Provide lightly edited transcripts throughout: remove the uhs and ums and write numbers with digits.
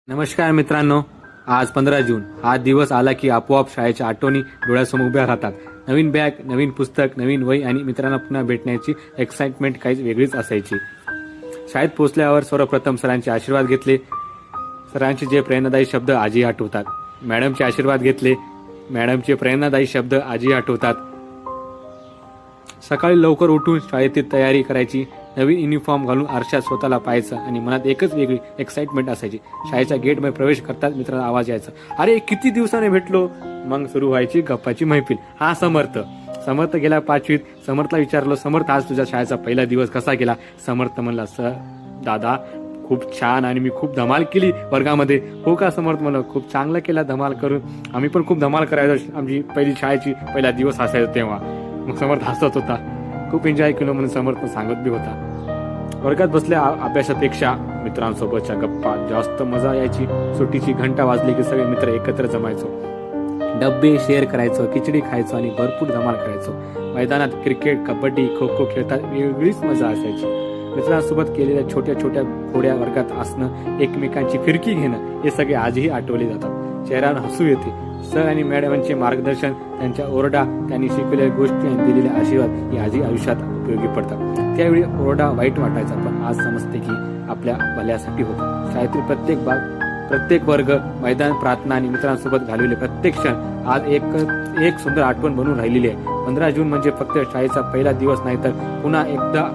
नमस्कार मित्रांनो, आज 15 जून हा दिवस आला की आपोआप शाळेच्या आठवणी डोळ्यासमोर उभ्या राहतात. नवीन बॅग, नवीन पुस्तक, नवीन वही आणि मित्रांना पुन्हा भेटण्याची एक्साइटमेंट काहीच वेगळीच असायची. शाळेत पोहोचल्यावर सर्वप्रथम सरांचे आशीर्वाद घेतले. सरांचे जे प्रेरणादायी शब्द आजही आठवतात. मॅडमचे आशीर्वाद घेतले. मॅडमचे प्रेरणादायी शब्द आजही आठवतात. सकाळी लवकर उठून शाळेची तयारी करायची. नवीन युनिफॉर्म घालून आरशात स्वतःला पाहायचं आणि मनात एकच वेगळी एक्साइटमेंट असायची. शाळेच्या गेटमध्ये प्रवेश करताच मित्रांना आवाज यायचा, अरे किती दिवसाने भेटलो. मग सुरू व्हायची गप्पाची मैफिल. हा समर्थ गेला 5वीत. समर्थला विचारलं, समर्थ आज तुझ्या शाळेचा पहिला दिवस कसा गेला. समर्थ म्हणला, सर दादा खूप छान आणि मी खूप धमाल केली वर्गामध्ये. हो का समर्थ म्हणलं, खूप चांगलं केला धमाल करून. आम्ही पण खूप धमाल करायचो. आमची पहिली शाळेची पहिला दिवस असायचा तेव्हा. मग समर्थ हसत होता. खूप एन्जॉय केलं म्हणून समर्थ सांगत बी होता. वर्गात बसल्या अभ्यासापेक्षा मित्रांसोबतच्या गप्पा जास्त मजा यायची. सुट्टीची घंटा वाजली की सगळे मित्र एकत्र जमायचो. डब्बे शेअर करायचो, खिचडी खायचो आणि भरपूर धमाल करायचो. मैदानात क्रिकेट, कबड्डी, खो खो खेळतात वेगळीच मजा असायची. मित्रांसोबत केलेल्या छोट्या छोट्या खोड्या वर्गात असणं, एकमेकांची फिरकी घेणं हे सगळे आजही आठवले जातात. चेहऱ्यावर हसू येते. सर आणि मॅडमांचे मार्गदर्शन, त्यांच्या ओरडा, त्यांनी शिकवलेल्या गोष्टी आणि दिलेले आशीर्वाद हे आजही आयुष्यात उपयोगी पडतात. त्यावेळी ओरडा वाईट वाटायचा, पण आज समजते की आपल्या भल्यासाठी होता. शाळेतील प्रत्येक वर्ग, मैदान, प्रार्थना आणि मित्रांसोबत घालवलेले प्रत्येक क्षण आज एक सुंदर आठवण बनून राहिलेली आहे. 15 जून म्हणजे फक्त शाळेचा पहिला दिवस नाही, तर पुन्हा एकदा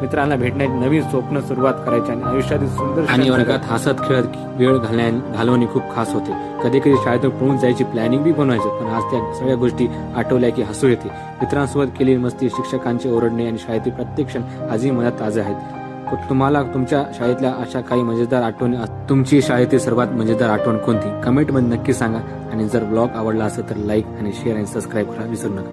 मित्रांना भेटण्याची नवीन स्वप्न सुरुवात करायची आणि आयुष्यातील सुंदर आणि वर्गात हसत खेळत वेळ घालवणे खूप खास होते. कधी कधी शाळेतून पळून जायची प्लॅनिंग बी बनवायचं, पण आज त्या सगळ्या गोष्टी आठवल्या की हसू येते. मित्रांसोबत केलेली मस्ती, शिक्षकांचे ओरडणे आणि शाळेतील प्रत्येक क्षण आजही मनात ताजे आहेत. तुम्हाला तुमच्या शाळेतल्या अशा काही मजेदार आठवणी, तुमची शाळेतील सर्वात मजेदार आठवण कोणती, कमेंटमध्ये नक्की सांगा. आणि जर ब्लॉग आवडला असेल तर लाईक आणि शेअर आणि सबस्क्राईब करायला विसरू नका.